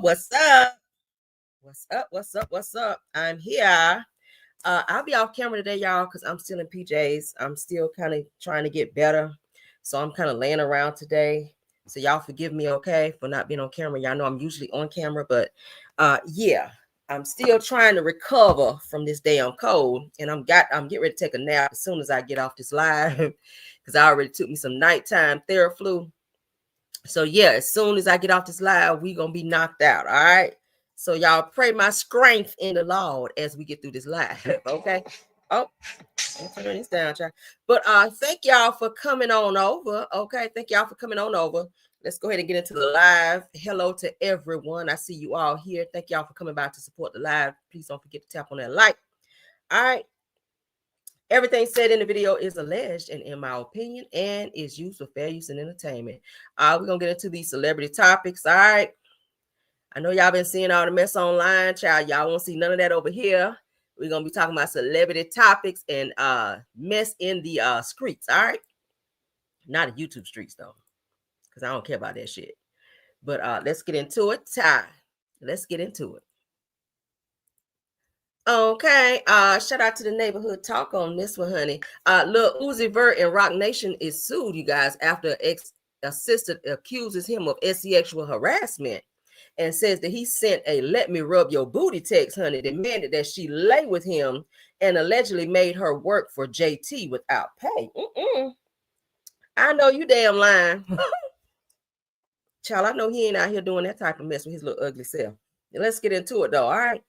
What's up? What's up? What's up? What's up? I'm here. I'll be off camera today, y'all, because I'm still in PJs. I'm still kind of trying to get better. So I'm kind of laying around today. So y'all forgive me, okay, for not being on camera. Y'all know I'm usually on camera, but yeah, I'm still trying to recover from this damn cold. And I'm getting ready to take a nap as soon as I get off this live because I already took me some nighttime Theraflu. So yeah, as soon as I get off this live, we gonna be knocked out. All right. So y'all pray my strength in the Lord as we get through this live. Okay. Oh, I'll turn this down, child. But thank y'all for coming on over. Okay, thank y'all for coming on over. Let's go ahead and get into the live. Hello to everyone. I see you all here. Thank y'all for coming by to support the live. Please don't forget to tap on that like. All right. Everything said in the video is alleged and in my opinion and is used for fair use and entertainment. We're going to get into these celebrity topics. All right. I know y'all been seeing all the mess online, child. Y'all won't see none of that over here. We're going to be talking about celebrity topics and mess in the streets. All right. Not the YouTube streets, though, because I don't care about that shit. But let's get into it. Let's get into it. Okay, shout out to the neighborhood talk on this one, honey. Lil Uzi Vert and Rock Nation is sued, you guys, after ex-assistant accuses him of sexual harassment and says that he sent a "let me rub your booty" text, honey, demanded that she lay with him and allegedly made her work for JT without pay. I know you damn lying. Child, I know he ain't out here doing that type of mess with his little ugly self. Let's get into it, though, all right?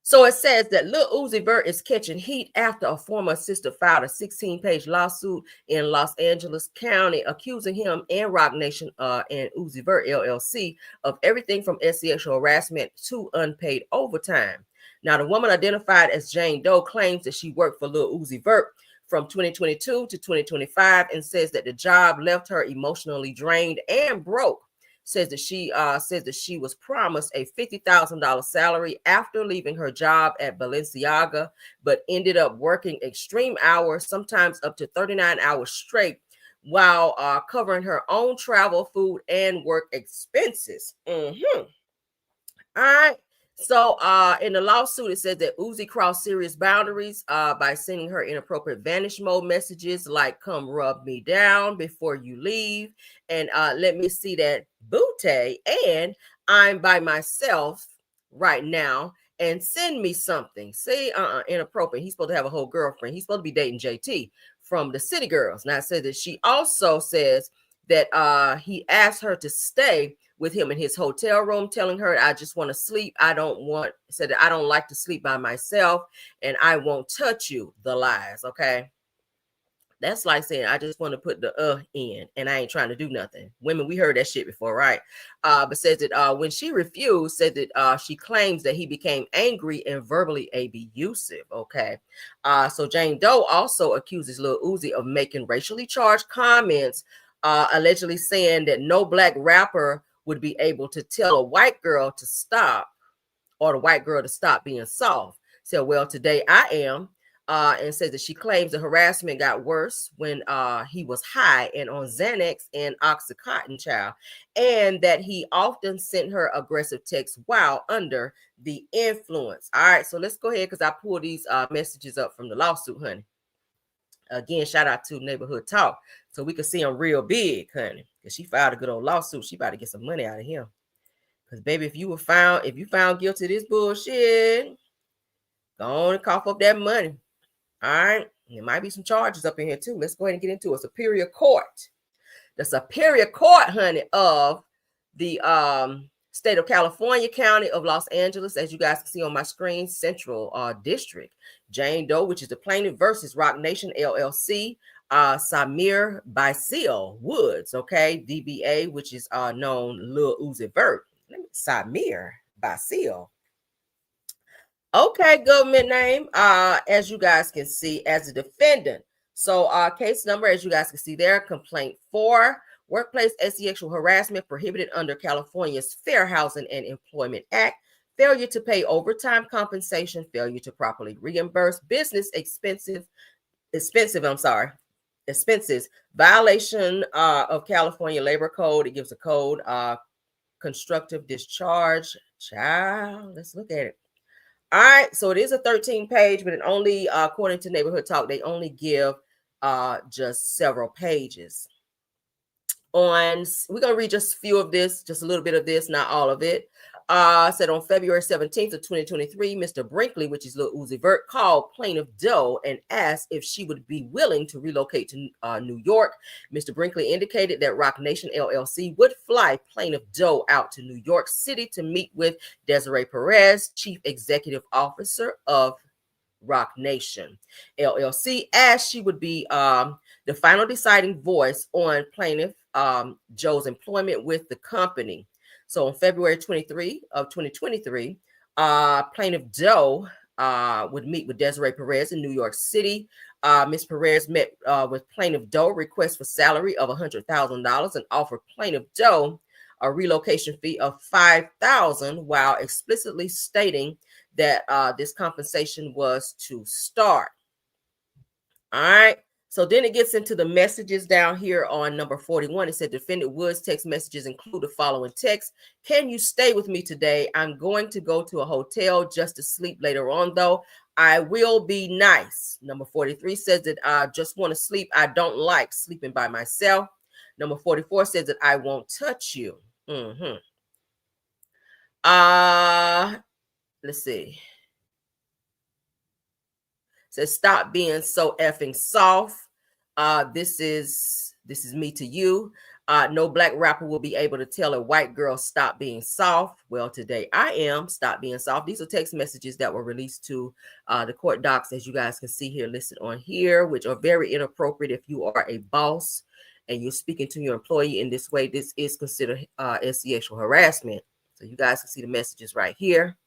So it says that Lil Uzi Vert is catching heat after a former assistant filed a 16-page lawsuit in Los Angeles County accusing him and Rock Nation and Uzi Vert LLC of everything from sexual harassment to unpaid overtime. Now, the woman identified as Jane Doe claims that she worked for Lil Uzi Vert from 2022 to 2025 and says that the job left her emotionally drained and broke. Says that she was promised a $50,000 salary after leaving her job at Balenciaga, but ended up working extreme hours, sometimes up to 39 hours straight, while covering her own travel, food, and work expenses. All right. So in the lawsuit, it says that Uzi crossed serious boundaries by sending her inappropriate vanish mode messages like "come rub me down before you leave" and "let me see that booty" and "I'm by myself right now and send me something." See, inappropriate. He's supposed to have a whole girlfriend. He's supposed to be dating JT from the City Girls. Now it says that she also says that he asked her to stay with him in his hotel room, telling her, "I just want to sleep. I don't like to sleep by myself and I won't touch you." The lies. Okay. That's like saying, "I just want to put the in and I ain't trying to do nothing." Women, we heard that shit before, right? But says that when she refused, said that she claims that he became angry and verbally abusive. Okay. So Jane Doe also accuses Lil Uzi of making racially charged comments, allegedly saying that no black rapper would be able to tell a white girl to stop or the white girl to stop being soft. So, "well, today I am," and says that she claims the harassment got worse when he was high and on Xanax and Oxycontin, child, and that he often sent her aggressive texts while under the influence. All right, so let's go ahead because I pulled these messages up from the lawsuit, honey. Again, shout out to Neighborhood Talk so we can see him real big, honey, because she filed a good old lawsuit. She about to get some money out of him. Because, baby, if you found guilty of this bullshit, go on and cough up that money. All right. There might be some charges up in here, too. Let's go ahead and get into a superior court. The superior court, honey, of the state of California, county of Los Angeles, as you guys can see on my screen, Central District. Jane Doe, which is the plaintiff, versus Rock Nation LLC, Samir Basil Woods, okay, DBA, which is known Lil Uzi Vert. Samir Basil. Okay, government name, as you guys can see, as a defendant. So case number, as you guys can see there, complaint 4, workplace sexual harassment prohibited under California's Fair Housing and Employment Act, failure to pay overtime compensation, failure to properly reimburse business expenses, violation of California Labor Code. It gives a code, constructive discharge. Child, let's look at it. All right, so it is a 13-page, but it only, according to Neighborhood Talk, they only give just several pages. We're gonna read just a few of this, just a little bit of this, not all of it. Said on February 17th of 2023, Mr. Brinkley, which is Lil Uzi Vert, called plaintiff Doe and asked if she would be willing to relocate to New York. Mr. Brinkley indicated that Roc Nation LLC would fly plaintiff Doe out to New York City to meet with Desiree Perez, Chief Executive Officer of Roc Nation LLC, as she would be the final deciding voice on plaintiff Joe's employment with the company. So on February 23 of 2023, plaintiff Joe would meet with Desiree Perez in New York City. Ms. Perez met with plaintiff Doe, request for salary of $100,000 and offered plaintiff Joe a relocation fee of $5,000 while explicitly stating that this compensation was to start. All right. So then it gets into the messages down here on number 41. It said defendant Wood's text messages include the following text. Can you stay with me today? I'm going to go to a hotel just to sleep later on, though. I will be nice. Number 43 says that I just want to sleep. I don't like sleeping by myself. Number 44 says that I won't touch you. Let's see. Says stop being so effing soft. This is me to you. No black rapper will be able to tell a white girl stop being soft. Well, today I am. Stop being soft. These are text messages that were released to the court docs, as you guys can see here listed on here, which are very inappropriate if you are a boss and you're speaking to your employee in this way. This is considered sexual harassment. So you guys can see the messages right here.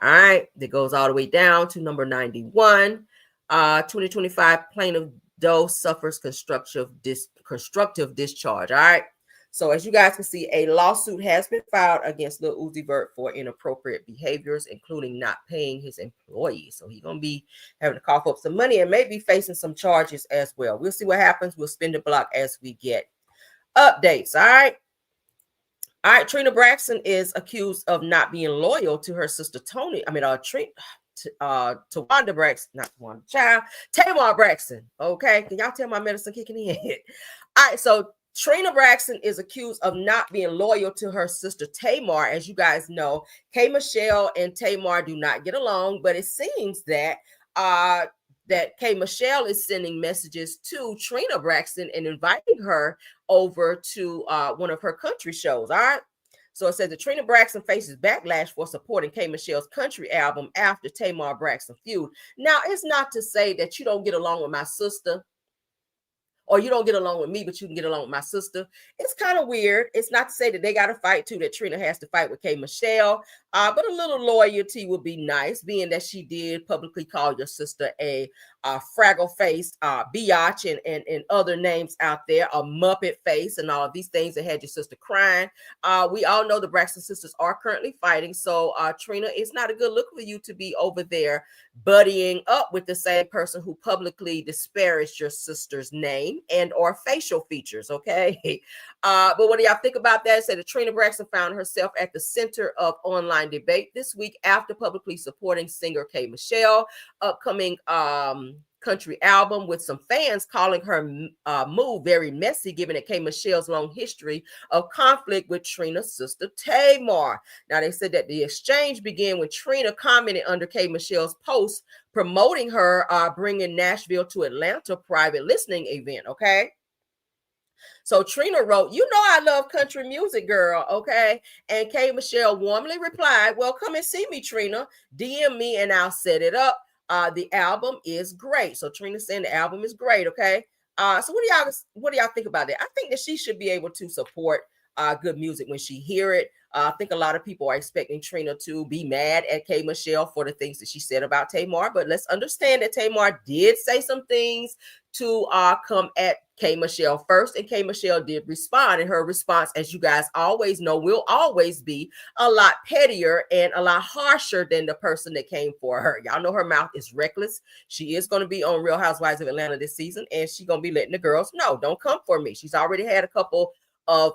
All right, that goes all the way down to number 91. 2025 plaintiff Doe suffers constructive discharge. All right. So as you guys can see, a lawsuit has been filed against Lil Uzi Vert for inappropriate behaviors, including not paying his employees. So he's gonna be having to cough up some money and maybe facing some charges as well. We'll see what happens. We'll spin the block as we get updates. All right. All right, Trina Braxton is accused of not being loyal to her sister Tawanda Braxton, not Tawanda, child, Tamar Braxton. Okay, can y'all tell my medicine kicking in? All right, so Trina Braxton is accused of not being loyal to her sister Tamar. As you guys know, K. Michelle and Tamar do not get along, but it seems that that K. Michelle is sending messages to Trina Braxton and inviting her over to one of her country shows. All right. So it says that Trina Braxton faces backlash for supporting K. Michelle's country album after Tamar Braxton feud. Now, it's not to say that you don't get along with my sister, or you don't get along with me, but you can get along with my sister. It's kind of weird. It's not to say that they got to fight too, that Trina has to fight with K. Michelle, but a little loyalty would be nice, being that she did publicly call your sister a fraggle-faced biatch and other names out there, a muppet face and all of these things that had your sister crying. We all know the Braxton sisters are currently fighting, so Trina, it's not a good look for you to be over there buddying up with the same person who publicly disparaged your sister's name and or facial features, okay? But what do y'all think about that? Say that Trina Braxton found herself at the center of online debate this week after publicly supporting singer K. Michelle upcoming country album, with some fans calling her move very messy, given that K. Michelle's long history of conflict with Trina's sister Tamar. Now, they said that the exchange began when Trina commented under K. Michelle's post promoting her bringing Nashville to Atlanta private listening event, okay? So Trina wrote, "You know I love country music, girl, okay?" And K. Michelle warmly replied, "Well, come and see me, Trina. DM me and I'll set it up. The album is great." So Trina's saying the album is great, okay? So what do y'all think about that? I think that she should be able to support good music when she hear it. I think a lot of people are expecting Trina to be mad at K. Michelle for the things that she said about Tamar, but let's understand that Tamar did say some things to come at K. Michelle first, and K. Michelle did respond, and her response, as you guys always know, will always be a lot pettier and a lot harsher than the person that came for her. Y'all know her mouth is reckless. She is going to be on Real Housewives of Atlanta this season, and she's going to be letting the girls know, don't come for me. She's already had a couple of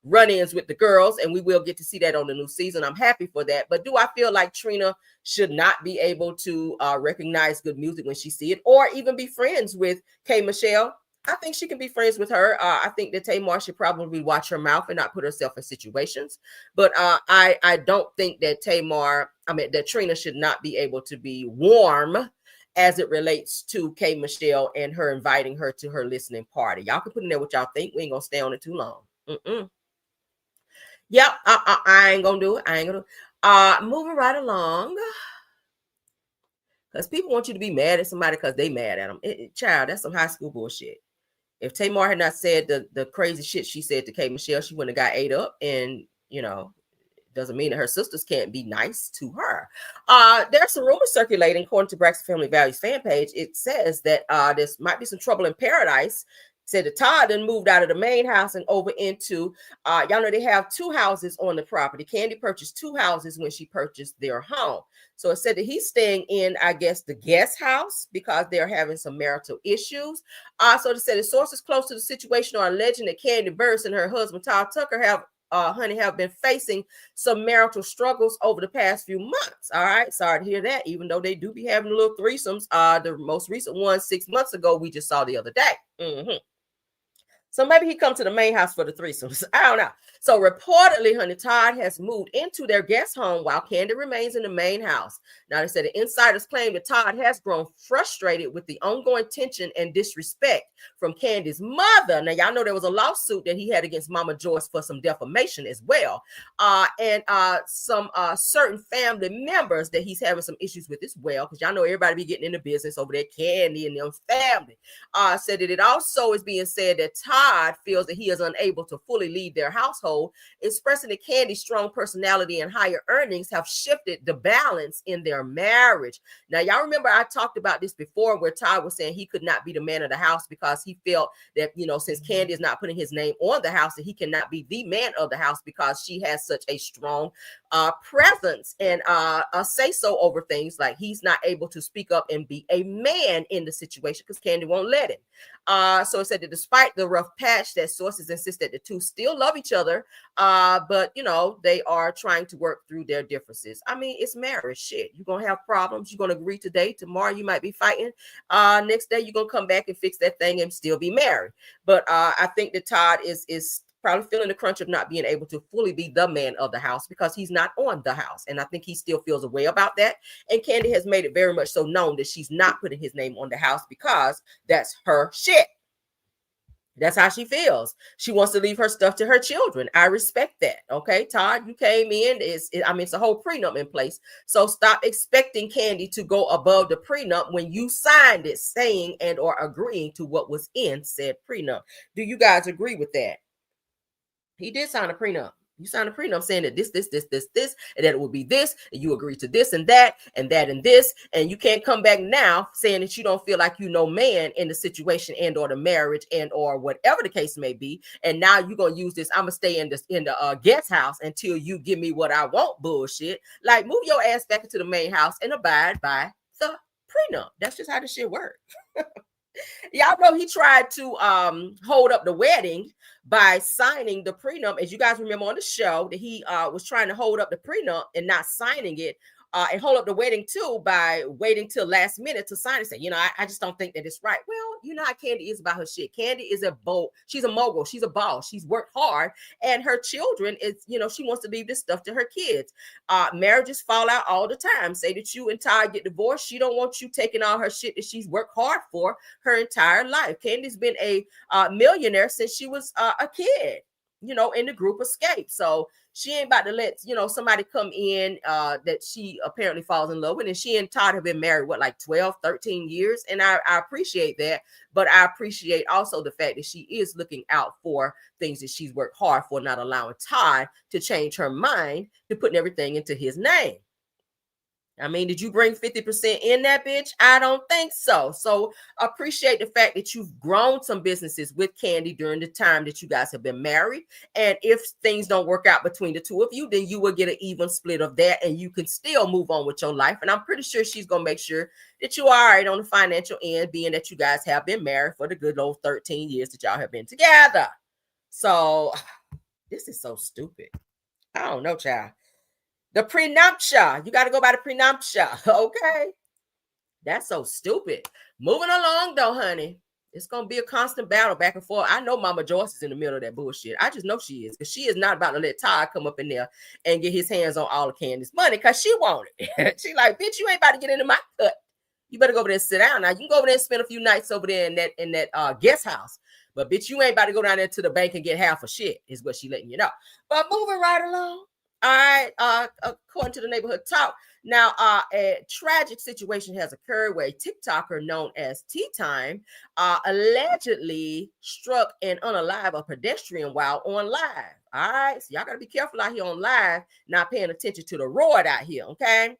run-ins with the girls, and we will get to see that on the new season. I'm happy for that. But do I feel like Trina should not be able to recognize good music when she see it, or even be friends with K. Michelle? I think she can be friends with her. I think that Tamar should probably watch her mouth and not put herself in situations. But I don't think that that Trina should not be able to be warm as it relates to K. Michelle and her inviting her to her listening party. Y'all can put in there what y'all think. We ain't gonna stay on it too long. Yep, I ain't gonna do it. I ain't gonna do it. Moving right along. Because people want you to be mad at somebody because they mad at them. Child, that's some high school bullshit. If Tamar had not said the crazy shit she said to K. Michelle, she wouldn't have got ate up. And, doesn't mean that her sisters can't be nice to her. There's some rumors circulating, according to Braxton Family Values fan page. It says that there might be some trouble in paradise. Said that Todd then moved out of the main house and over into, y'all know they have 2 houses on the property. Kandi purchased 2 houses when she purchased their home. So it said that he's staying in, I guess, the guest house because they're having some marital issues. So it said the sources close to the situation are alleging that Kandi Burruss and her husband, Todd Tucker, have been facing some marital struggles over the past few months. All right. Sorry to hear that, even though they do be having little threesomes. The most recent one 6 months ago, we just saw the other day. So maybe he come to the main house for the threesomes. I don't know. So reportedly, honey, Todd has moved into their guest home while Kandi remains in the main house. Now, they said the insiders claim that Todd has grown frustrated with the ongoing tension and disrespect from Kandi's mother. Now, y'all know there was a lawsuit that he had against Mama Joyce for some defamation as well. And some certain family members that he's having some issues with as well, because y'all know everybody be getting in the business over there, Kandi and them family. Said that it also is being said that Todd feels that he is unable to fully lead their household, expressing that Kandi's strong personality and higher earnings have shifted the balance in their marriage. Now, y'all remember I talked about this before, where Todd was saying he could not be the man of the house because he felt that, since Kandi is not putting his name on the house, that he cannot be the man of the house because she has such a strong presence and a say-so over things. Like, he's not able to speak up and be a man in the situation because Kandi won't let him. So it said that despite the rough patch, that sources insist that the two still love each other, but they are trying to work through their differences. I mean, it's marriage. Shit, you're gonna have problems. You're gonna agree today, tomorrow you might be fighting. Next day you're gonna come back and fix that thing and still be married. But I think that Todd is probably feeling the crunch of not being able to fully be the man of the house because he's not on the house. And I think he still feels a way about that. And Kandi has made it very much so known that she's not putting his name on the house because that's her shit. That's how she feels. She wants to leave her stuff to her children. I respect that. Okay, Todd, you came in. It's a whole prenup in place. So stop expecting Kandi to go above the prenup when you signed it, saying and or agreeing to what was in said prenup. Do you guys agree with that? He did sign a prenup. You signed a prenup saying that this, and that it will be this, and you agree to this and that, and this, and you can't come back now saying that you don't feel like man in the situation and or the marriage and or whatever the case may be, and now you're gonna use this. I'm gonna stay in the guest house until you give me what I want. Bullshit. Like, move your ass back into the main house and abide by the prenup. That's just how the shit works. Y'all know he tried to hold up the wedding by signing the prenup. As you guys remember on the show, that he was trying to hold up the prenup and not signing it, and hold up the wedding too by waiting till last minute to sign it. Say, I just don't think that it's right. Well, you know how Kandi is about her shit. Kandi is she's a mogul. She's a boss. She's worked hard, and her children is, she wants to leave this stuff to her kids. Marriages fall out all the time. Say that you and Todd get divorced. She don't want you taking all her shit that she's worked hard for her entire life. Kandi's been a millionaire since she was a kid, in the group Escape. So she ain't about to let, somebody come in that she apparently falls in love with. And she and Todd have been married, 12, 13 years. And I appreciate that. But I appreciate also the fact that she is looking out for things that she's worked hard for, not allowing Todd to change her mind to putting everything into his name. I mean, did you bring 50% in that bitch? I don't think so. So appreciate the fact that you've grown some businesses with Kandi during the time that you guys have been married. And if things don't work out between the two of you, then you will get an even split of that and you can still move on with your life. And I'm pretty sure she's going to make sure that you are all right on the financial end, being that you guys have been married for the good old 13 years that y'all have been together. So This is so stupid. I don't know, child. The prenuptia. You got to go by the prenuptia. Okay. That's so stupid. Moving along, though, honey. It's going to be a constant battle back and forth. I know Mama Joyce is in the middle of that bullshit. I just know she is, because she is not about to let Todd come up in there and get his hands on all of Candy's money, because she want it. She like, bitch, you ain't about to get into my cut. You better go over there and sit down. Now, you can go over there and spend a few nights over there in that guest house. But, bitch, you ain't about to go down there to the bank and get half a shit, is what she letting you know. But moving right along. All right, according to the neighborhood talk, now a tragic situation has occurred where a TikToker known as Tea Time allegedly struck and unalive a pedestrian while on live. All right, so y'all gotta be careful out here on live, not paying attention to the road out here, okay?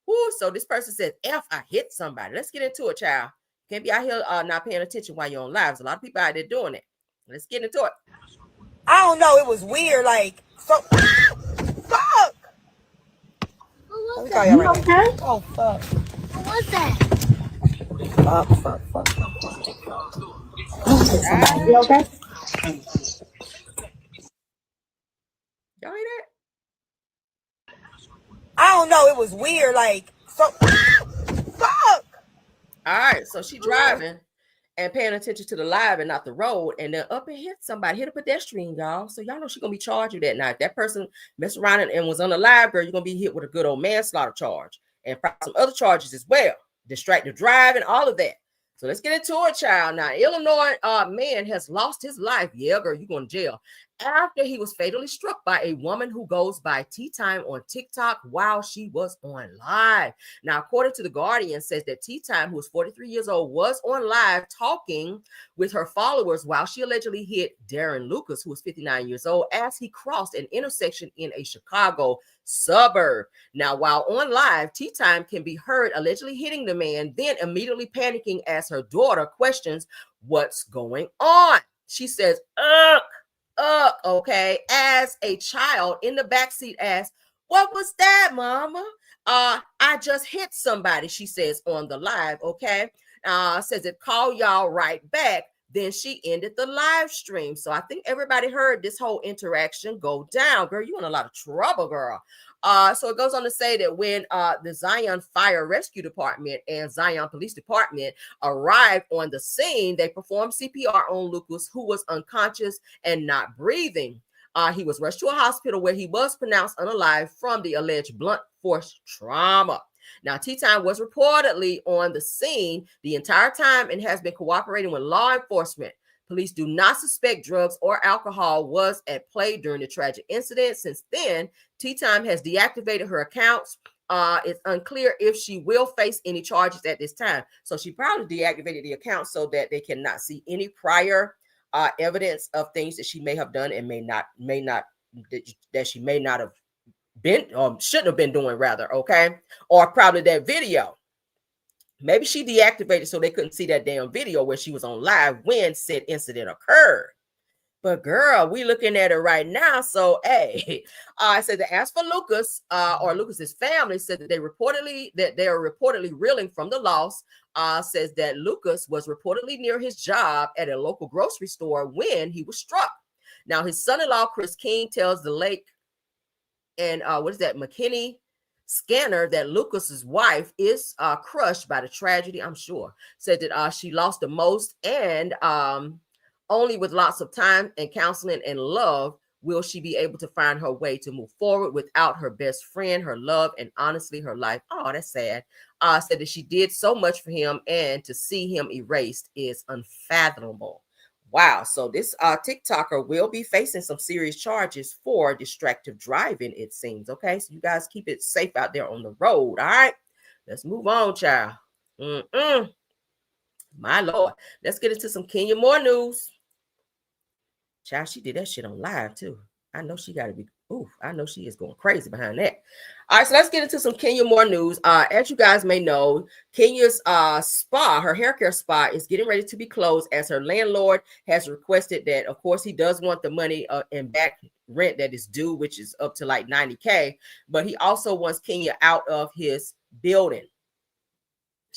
Woo, so this person says, F, I hit somebody. Let's get into it, child. Can't be out here not paying attention while you're on live. There's a lot of people out there doing it. Let's get into it. I don't know. It was weird. Like, so. Fuck! What was that? You right okay? now. Oh, fuck. What was that? Fuck. You okay? Y'all hear that? I don't know. It was weird. Like, so. Fuck! All right, so she driving and paying attention to the live and not the road, and then up and hit somebody, hit a pedestrian, y'all. So y'all know she's gonna be charged with that. Now, if that person messed around and was on the live, girl, you're gonna be hit with a good old manslaughter charge and probably some other charges as well, distracted driving, all of that. So let's get into it, child. Now, Illinois man has lost his life. Yeah, girl, you going to jail after he was fatally struck by a woman who goes by Tea Time on TikTok while she was on live. Now, according to The Guardian, says that Tea Time, who was 43 years old, was on live talking with her followers while she allegedly hit Darren Lucas, who was 59 years old, as he crossed an intersection in a Chicago suburb. Now, while on live, Tea Time can be heard allegedly hitting the man, then immediately panicking as her daughter questions what's going on. She says, okay, as a child in the backseat asks, what was that, mama? I just hit somebody, she says on the live, okay? Says it, call y'all right back. Then she ended the live stream. So I think everybody heard this whole interaction go down. Girl, you in a lot of trouble, girl. So it goes on to say that when the Zion Fire Rescue Department and Zion Police Department arrived on the scene, they performed CPR on Lucas, who was unconscious and not breathing. He was rushed to a hospital where he was pronounced unalive from the alleged blunt force trauma. Now, Tea Time was reportedly on the scene the entire time and has been cooperating with law enforcement. Police do not suspect drugs or alcohol was at play during the tragic incident. Since then, Tea Time has deactivated her accounts. It's unclear if she will face any charges at this time. So she probably deactivated the account so that they cannot see any prior evidence of things that she may have done and may not that she may not have been shouldn't have been doing, rather, okay? Or probably that video. Maybe she deactivated so they couldn't see that damn video where she was on live when said incident occurred. But girl, we looking at it right now. So hey, I said that as for Lucas, or Lucas's family said that they are reportedly reeling from the loss. Says that Lucas was reportedly near his job at a local grocery store when he was struck. Now, his son-in-law Chris King tells the Lake and McKinney Scanner that Lucas's wife is crushed by the tragedy. I'm sure said that she lost the most, and only with lots of time and counseling and love will she be able to find her way to move forward without her best friend, her love, and honestly her life. Oh, that's sad. Said that she did so much for him, and to see him erased is unfathomable. Wow. So this TikToker will be facing some serious charges for distracted driving, it seems. Okay. So you guys keep it safe out there on the road. All right. Let's move on, child. My Lord. Let's get into some Kenya Moore news. Child, she did that shit on live too. I know she got to be. I know she is going crazy behind that. All right, so let's get into some Kenya Moore news. As you guys may know, Kenya's spa, her hair care spa, is getting ready to be closed as her landlord has requested that. Of course, he does want the money and back rent that is due, which is up to like $90K. But he also wants Kenya out of his building.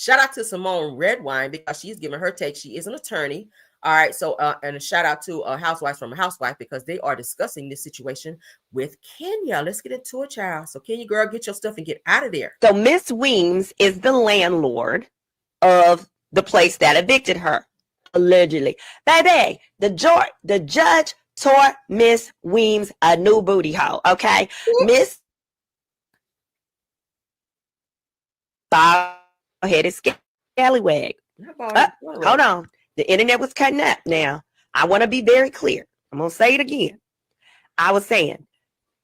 Shout out to Simone Redwine because she's giving her take. She is an attorney. All right. So, and a shout out to Housewives from a Housewife because they are discussing this situation with Kenya. Let's get into it, child. So, Kenya, girl, get your stuff and get out of there. So, Miss Weems is the landlord of the place that evicted her, allegedly. Baby, the judge tore Miss Weems a new booty hole, okay? Miss bald-headed scallywag. Hold on. The internet was cutting up now. I want to be very clear. I'm going to say it again. I was saying,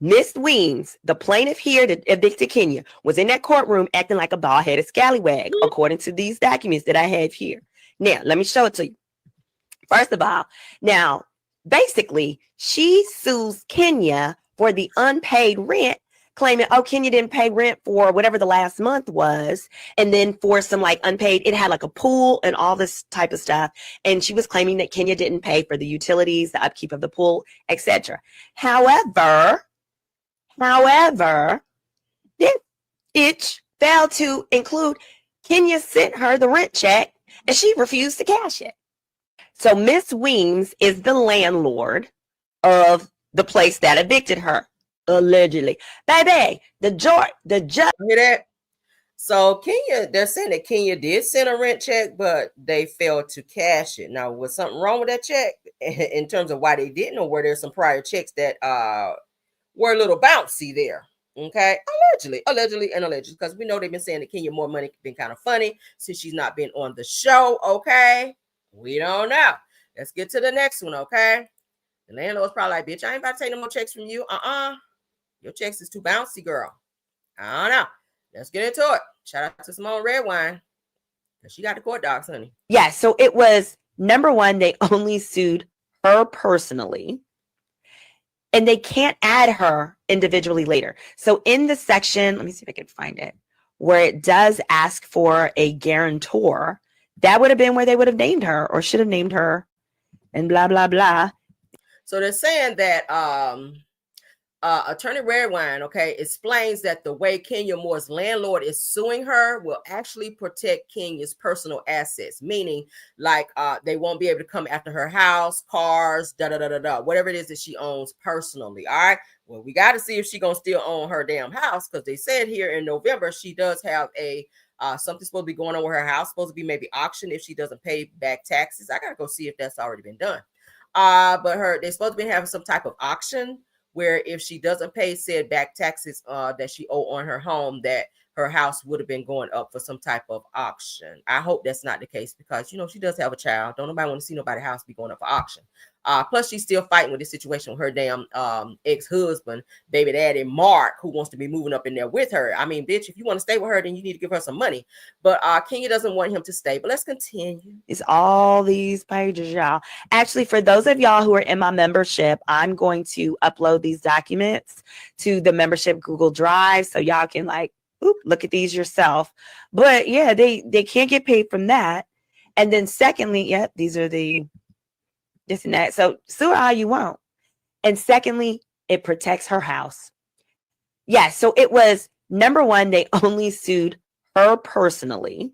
Miss Weems, the plaintiff here that evicted Kenya, was in that courtroom acting like a bald-headed scallywag, according to these documents that I have here. Now, let me show it to you. First of all, now, basically, she sues Kenya for the unpaid rent, claiming, oh, Kenya didn't pay rent for whatever the last month was. And then for some like unpaid, it had like a pool and all this type of stuff. And she was claiming that Kenya didn't pay for the utilities, the upkeep of the pool, etc. However, this bitch failed to include Kenya sent her the rent check and she refused to cash it. So Miss Weems is the landlord of the place that evicted her, allegedly. Baby, the judge. Hear that? So Kenya, they're saying that Kenya did send a rent check, but they failed to cash it. Now, was something wrong with that check in terms of why they didn't, or were there some prior checks that were a little bouncy there? Okay, allegedly, because we know they've been saying that Kenya more money been kind of funny since she's not been on the show. Okay, we don't know. Let's get to the next one. Okay, the landlord's probably like, bitch, I ain't about to take no more checks from you. Your checks is too bouncy, girl. I don't know. Let's get into it. Shout out to Simone Redwine. She got the court docs, honey. Yeah, so it was, number one, they only sued her personally. And they can't add her individually later. So in the section, let me see if I can find it, where it does ask for a guarantor, that would have been where they would have named her or should have named her and blah, blah, blah. So they're saying that Attorney Redwine, okay, explains that the way Kenya Moore's landlord is suing her will actually protect Kenya's personal assets, meaning like they won't be able to come after her house, cars, whatever it is that she owns personally. All right. Well, we got to see if she's gonna still own her damn house, because they said here in November she does have a something supposed to be going on with her house, supposed to be maybe auction if she doesn't pay back taxes. I gotta go see if that's already been done. But they're supposed to be having some type of auction where if she doesn't pay said back taxes that she owe on her home, that her house would have been going up for some type of auction. I hope that's not the case because, you know, she does have a child. Don't nobody want to see nobody's house be going up for auction. Plus, she's still fighting with this situation with her damn ex-husband, baby daddy Mark, who wants to be moving up in there with her. I mean, bitch, if you want to stay with her, then you need to give her some money. But Kenya doesn't want him to stay. But let's continue. It's all these pages, y'all. Actually, for those of y'all who are in my membership, I'm going to upload these documents to the membership Google Drive so y'all can like, look at these yourself. But yeah, they can't get paid from that. And then secondly, these are the this and that. So sue her all you want. And secondly, it protects her house. Yeah, so it was, number one, they only sued her personally.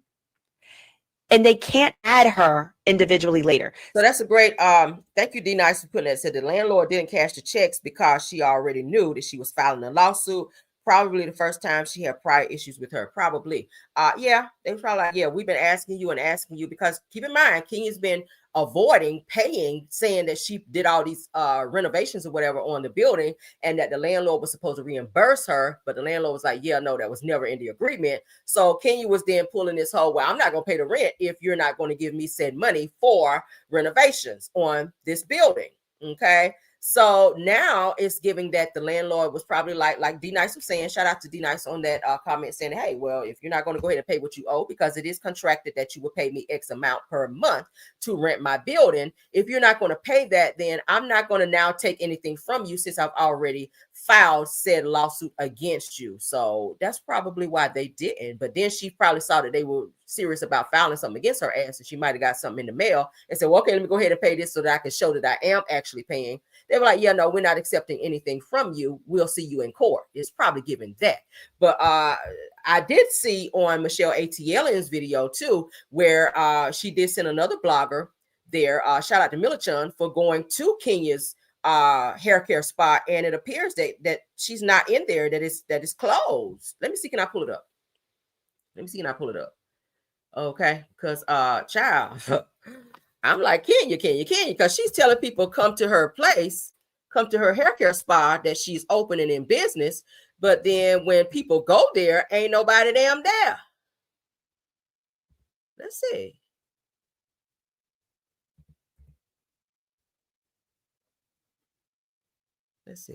And they can't add her individually later. So that's a great, thank you, D Nice, for putting that. Said the landlord didn't cash the checks because she already knew that she was filing a lawsuit. Probably the first time she had prior issues with her. Probably. Yeah, they were probably like, yeah, we've been asking you because keep in mind, Kenya's been avoiding paying, saying that she did all these renovations or whatever on the building and that the landlord was supposed to reimburse her. But the landlord was like, yeah, no, that was never in the agreement. So Kenya was then pulling this whole, well, I'm not going to pay the rent if you're not going to give me said money for renovations on this building. Okay. So now it's giving that the landlord was probably like D Nice was saying, shout out to D Nice on that comment saying, hey, well, if you're not going to go ahead and pay what you owe, because it is contracted that you will pay me X amount per month to rent my building. If you're not going to pay that, then I'm not going to now take anything from you since I've already filed said lawsuit against you. So that's probably why they didn't. But then she probably saw that they were serious about filing something against her ass, and she might have got something in the mail and said, well, okay, let me go ahead and pay this so that I can show that I am actually paying. They were like, yeah, no, we're not accepting anything from you. We'll see you in court. It's probably given that. But I did see on Michelle ATLian's video too, where she did send another blogger there. Shout out to Millichan for going to Kenya's hair care spa, and it appears that she's not in there, that is closed. Let me see, can I pull it up? Okay, because child, I'm like, Kenya, because she's telling people come to her place, come to her hair care spa that she's opening in business, but then when people go there, ain't nobody damn there. Let's see. Let's see.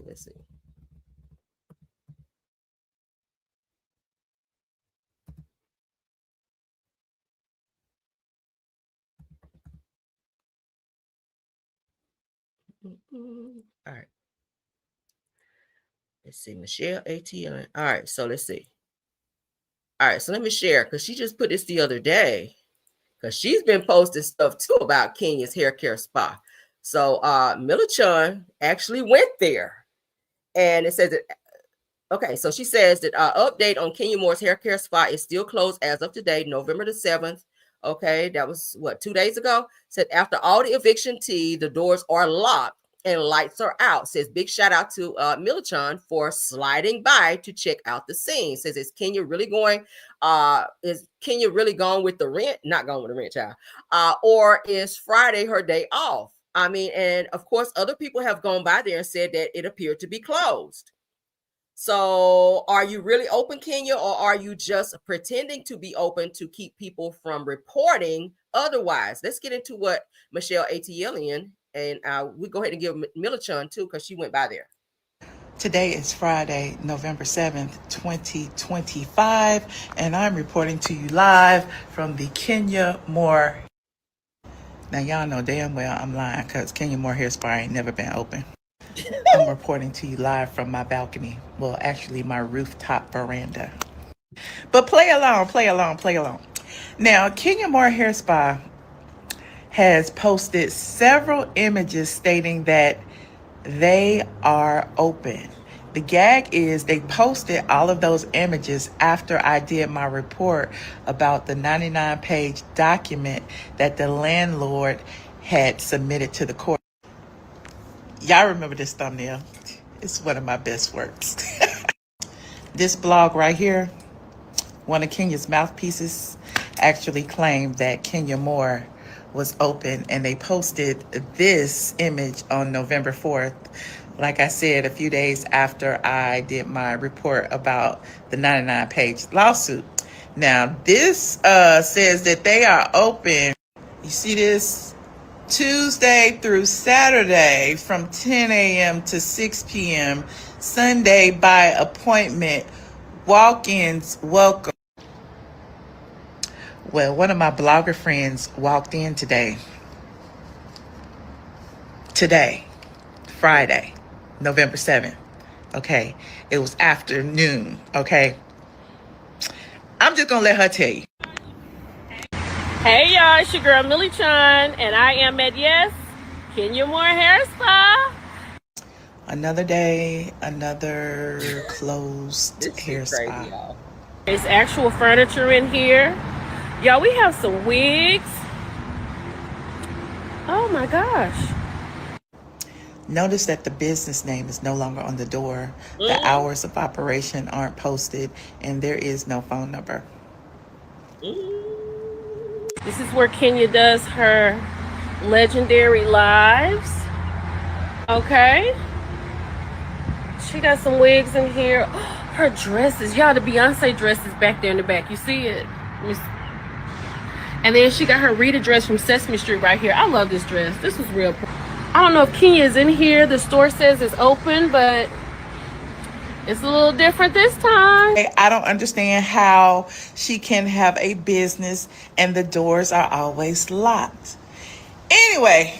All right. Let's see, Michelle ATLian. All right, so let's see. All right, so let me share, because she just put this the other day, because she's been posting stuff too about Kenya's hair care spa. So Millichan actually went there, and it says that, okay, so she says that update on Kenya Moore's hair care spa is still closed as of today, November the 7th. Okay, that was what, 2 days ago? Said after all the eviction tea, the doors are locked and lights are out. Says big shout out to Millichan for sliding by to check out the scene. Says, is Kenya really going? Is Kenya really gone with the rent? Not gone with the rent, child. Or is Friday her day off? I mean, and of course, other people have gone by there and said that it appeared to be closed. So are you really open, Kenya, or are you just pretending to be open to keep people from reporting otherwise? Let's get into what Michelle ATLian, and we go ahead and give Millichan too, because she went by there. Today is Friday, November 7th, 2025, and I'm reporting to you live from the Kenya Moore. Now, y'all know damn well I'm lying, because Kenya Moore Hair Spa ain't never been open. I'm reporting to you live from my balcony. Well, actually, my rooftop veranda. But play along. Now, Kenya Moore Hair Spa has posted several images stating that they are open. The gag is they posted all of those images after I did my report about the 99-page document that the landlord had submitted to the court. Y'all remember this thumbnail? It's one of my best works. This blog right here, one of Kenya's mouthpieces, actually claimed that Kenya Moore was open, and they posted this image on November 4th. Like I said, a few days after I did my report about the 99-page lawsuit. Now, this says that they are open. You see this? Tuesday through Saturday from 10 a.m. to 6 p.m. Sunday by appointment. Walk-ins welcome. Well, one of my blogger friends walked in today, Friday, November 7th. Okay, it was afternoon. Okay, I'm just gonna let her tell you. Hey y'all, it's your girl Millichan, and I am at Kenya Moore Hair Spa. Another day, another closed hair spa. Y'all. There's actual furniture in here. Y'all, we have some wigs. Oh my gosh. Notice that the business name is no longer on the door. The hours of operation aren't posted, and there is no phone number. This is where Kenya does her legendary lives. Okay. She got some wigs in here. Her dresses. Y'all, the Beyonce dress is back there in the back. You see it? And then she got her Rita dress from Sesame Street right here. I love this dress. This was real. I don't know if Kenya is in here. The store says it's open, but it's a little different this time. I don't understand how she can have a business and the doors are always locked. Anyway,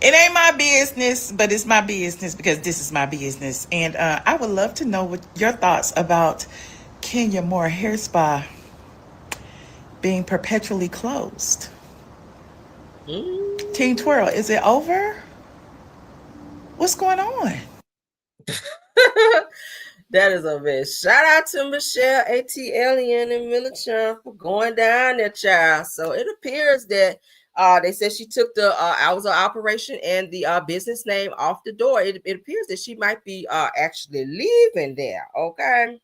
It ain't my business, but it's my business because this is my business. And I would love to know what your thoughts about Kenya Moore Hair Spa being perpetually closed. Teen Twirl, is it over? What's going on? That is a mess. Shout out to Michelle, ATLian, and Millichan for going down there, child. So it appears that they said she took the hours of operation and the business name off the door. It appears that she might be actually leaving there. Okay.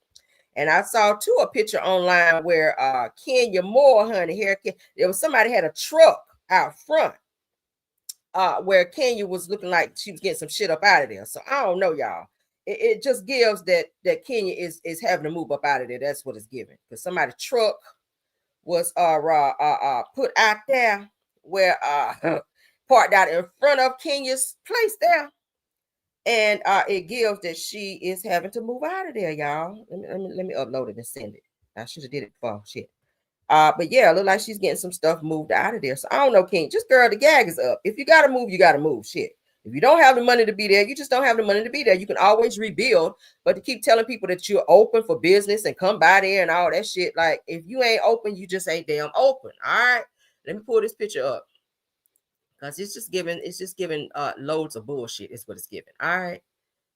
And I saw too a picture online where Kenya Moore, honey, here there was somebody had a truck out front where Kenya was looking like she was getting some shit up out of there. So I don't know, y'all. It just gives that Kenya is having to move up out of there. That's what it's giving. Because somebody's truck was put out there where parked out in front of Kenya's place there. And it gives that she is having to move out of there, y'all. Let me upload it and send it. I should have did it before. Shit. But yeah, it look like she's getting some stuff moved out of there. So I don't know, King. Just girl, the gag is up. If you gotta move, you gotta move. Shit. If you don't have the money to be there, you just don't have the money to be there. You can always rebuild, but to keep telling people that you're open for business and come by there and all that shit, like if you ain't open, you just ain't damn open. All right. Let me pull this picture up. Because it's just giving loads of bullshit, is what it's giving. All right.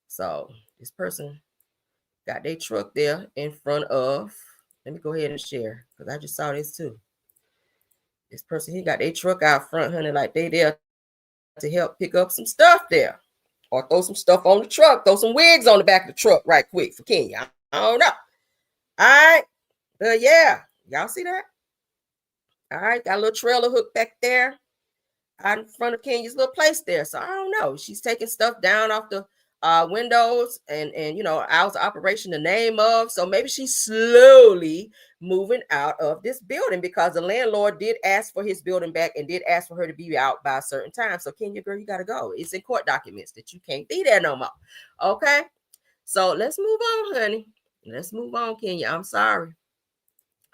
So this person got their truck there in front of. Let me go ahead and share because I just saw this too. This person, he got their truck out front, honey, like they there to help pick up some stuff there. Or throw some stuff on the truck, throw some wigs on the back of the truck right quick for Kenya. I don't know. All right. Yeah. Y'all see that? All right. Got a little trailer hook back there out in front of Kenya's little place there. So I don't know. She's taking stuff down off the windows and you know, hours of operation, the name of. So maybe she's slowly moving out of this building because the landlord did ask for his building back and did ask for her to be out by a certain time. So Kenya, girl, you got to go. It's in court documents that you can't be there no more. Okay. So let's move on, honey. Let's move on, Kenya. I'm sorry.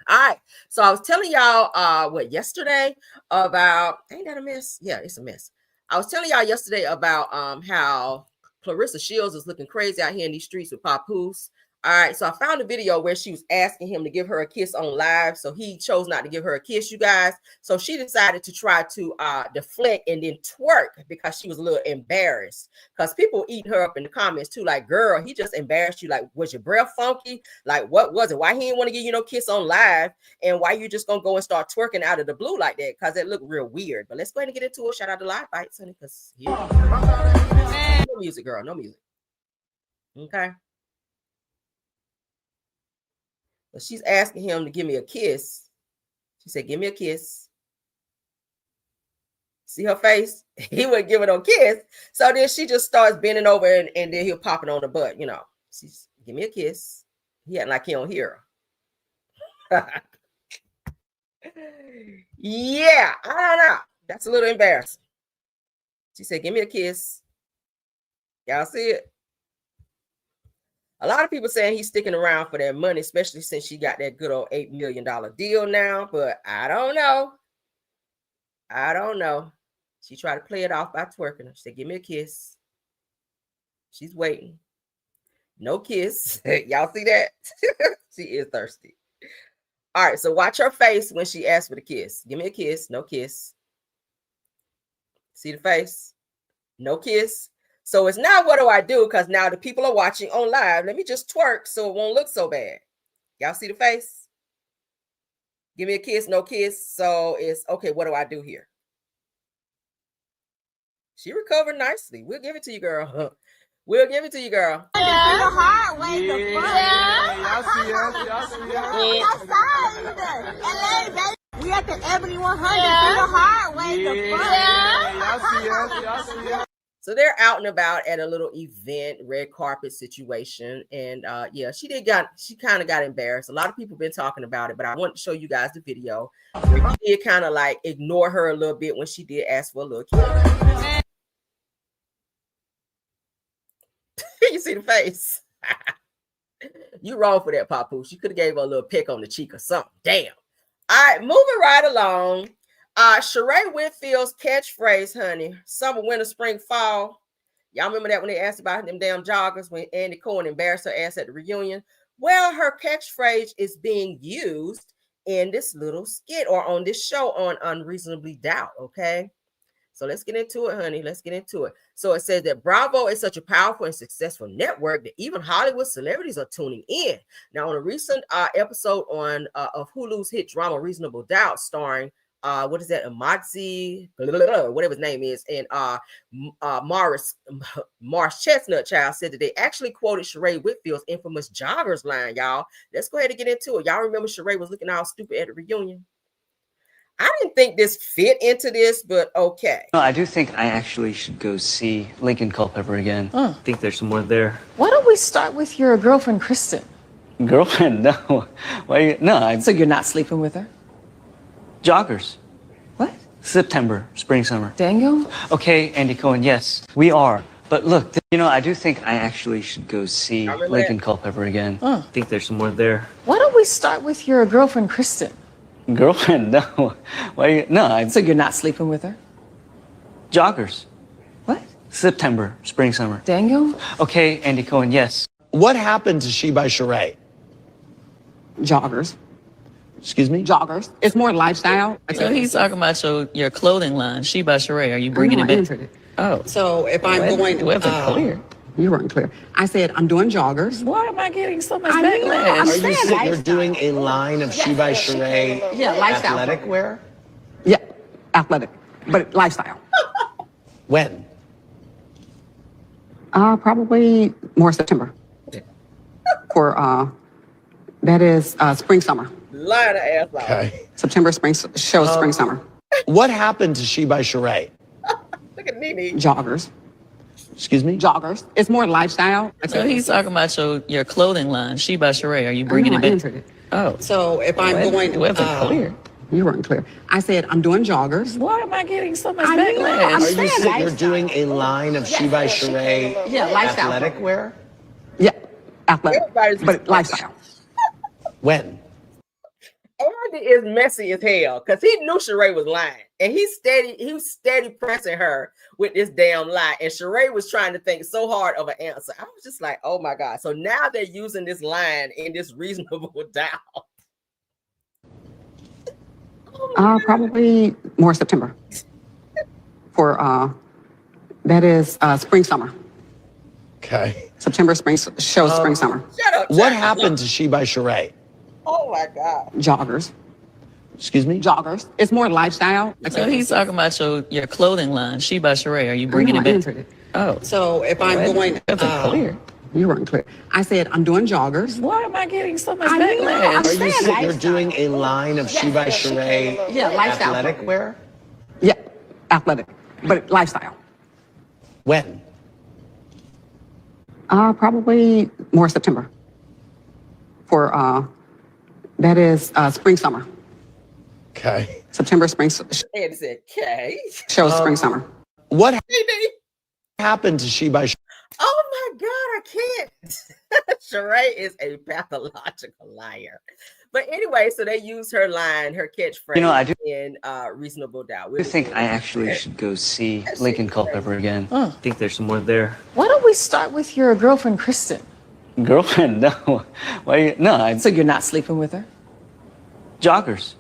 All right. So I was telling y'all yesterday about, ain't that a mess? Yeah, it's a mess. I was telling y'all yesterday about how Clarissa Shields is looking crazy out here in these streets with Papoose. All right, so I found a video where she was asking him to give her a kiss on live. So he chose not to give her a kiss, you guys. So she decided to try to deflect and then twerk because she was a little embarrassed. Because people eat her up in the comments too, like, girl, he just embarrassed you. Like, was your breath funky? Like, what was it? Why he didn't want to give you no kiss on live? And why you just gonna go and start twerking out of the blue like that? Because it looked real weird. But let's go ahead and get into it. Shout out to Live Bites, honey, because no music, girl, no music. Okay. But she's asking him to give me a kiss. She said, give me a kiss. See her face? He wouldn't give it no kiss. So then she just starts bending over and then he'll pop it on the butt, you know. She's, give me a kiss. He acting like he don't hear her. Yeah, I don't know. That's a little embarrassing. She said, give me a kiss. Y'all see it? A lot of people saying he's sticking around for that money, especially since she got that good old $8 million deal now. But I don't know. I don't know. She tried to play it off by twerking her. She said, give me a kiss. She's waiting. No kiss. Y'all see that? She is thirsty. All right, so watch her face when she asks for the kiss. Give me a kiss. No kiss. See the face? No kiss. So it's now what do I do? Because now the people are watching on live. Let me just twerk so it won't look so bad. Y'all see the face? Give me a kiss, no kiss. So it's okay. What do I do here? She recovered nicely. We'll give it to you, girl. We'll give it to you, girl. The hard way. We at the Ebony 100. The hard way. So they're out and about at a little event, red carpet situation. And yeah, she kind of got embarrassed. A lot of people have been talking about it, but I want to show you guys the video where he did kind of like ignore her a little bit when she did ask for a little kiss. You see the face? You wrong for that, Papoose. You could have gave her a little peck on the cheek or something. Damn. All right, moving right along. Shereé Whitfield's catchphrase, honey, summer, winter, spring, fall. Y'all remember that when they asked about them damn joggers when Andy Cohen embarrassed her ass at the reunion? Well, her catchphrase is being used in this little skit or on this show on Unreasonably Doubt, okay? So let's get into it, honey. Let's get into it. So it says that Bravo is such a powerful and successful network that even Hollywood celebrities are tuning in. Now, on a recent episode on of Hulu's hit drama Reasonable Doubt, starring what is that, Amazi, whatever his name is, and Mars Chestnut Child said that they actually quoted Shereé Whitfield's infamous joggers line, y'all. Let's go ahead and get into it. Y'all remember Shereé was looking all stupid at the reunion? I didn't think this fit into this, but okay. No, I do think I actually should go see Lincoln Culpepper again. I think there's some more there. Why don't we start with your girlfriend, Kristen? Girlfriend? No. Why? No, So you're not sleeping with her? joggers. What? September, spring, summer. Daniel? Okay, Andy Cohen, yes, we are. But look, I do think I actually should go see Lincoln Culpepper again. I think there's some more there. Why don't we start with your girlfriend, Kristen? Girlfriend? No. Why? No, So you're not sleeping with her? joggers. What? September, spring, summer. Daniel? Okay, Andy Cohen, yes. What happened to She by Shereé? Joggers. Excuse me? Joggers. It's more lifestyle. So he's talking about your clothing line, She by Shereé. Are you bringing it back? Answered it. Oh. So if I'm going, It wasn't clear. You weren't clear. I said I'm doing joggers. Why am I getting so much I know, backlash? I'm Are you saying saying you're doing a line of She by Shereé Yeah, lifestyle. athletic wear? Yeah, athletic, but lifestyle. When? Probably more September. For that is spring summer. Line of ass off. Okay. September spring shows spring summer. What happened to She by Shereé? Look at Nene. Joggers. Excuse me? Joggers. It's more lifestyle. So he's talking about your clothing line, She by Shereé. Are you bringing it back? Answered it. Oh. So if I'm going, It wasn't clear. You weren't clear. I said I'm doing joggers. Why am I getting so much I know, backlash? I'm Are you saying saying you're lifestyle. doing a line of She by Shereé Yeah, lifestyle. athletic wear? Yeah, athletic, Everybody's but lifestyle. When? Andy is messy as hell because he knew Shereé was lying, and he was steady pressing her with this damn lie. And Shereé was trying to think so hard of an answer. I was just like, oh my god! So now they're using this line in this Reasonable Doubt. Probably more September. For that is spring summer. Okay. September spring shows spring summer. Shut up! What child. happened to She by Shereé? Oh my god! Joggers. Excuse me? Joggers. It's more lifestyle. So he's talking about your clothing line, She by Shereé. Are you bringing it back? Answered it. Oh. So if I'm going, It wasn't clear. You weren't clear. I said I'm doing joggers. Why am I getting so much I know, backlash? I'm Are you saying saying you're lifestyle. doing a line of She by Shereé Yeah, lifestyle. athletic wear? Yeah, athletic, but lifestyle. When? Probably more September. For that is spring summer. Okay. September spring Andy said, "Okay." shows spring summer. What Nene. happened to She by Shereé? Oh my god, I can't. Shereé is a pathological liar. But anyway, so they use her line, her catchphrase I do in Reasonable Doubt. I think I actually should go see Lincoln Culpepper again. I think there's some more there. Why don't we start with your girlfriend, Kristen? Girlfriend? No. Why? No, So you're not sleeping with her? joggers.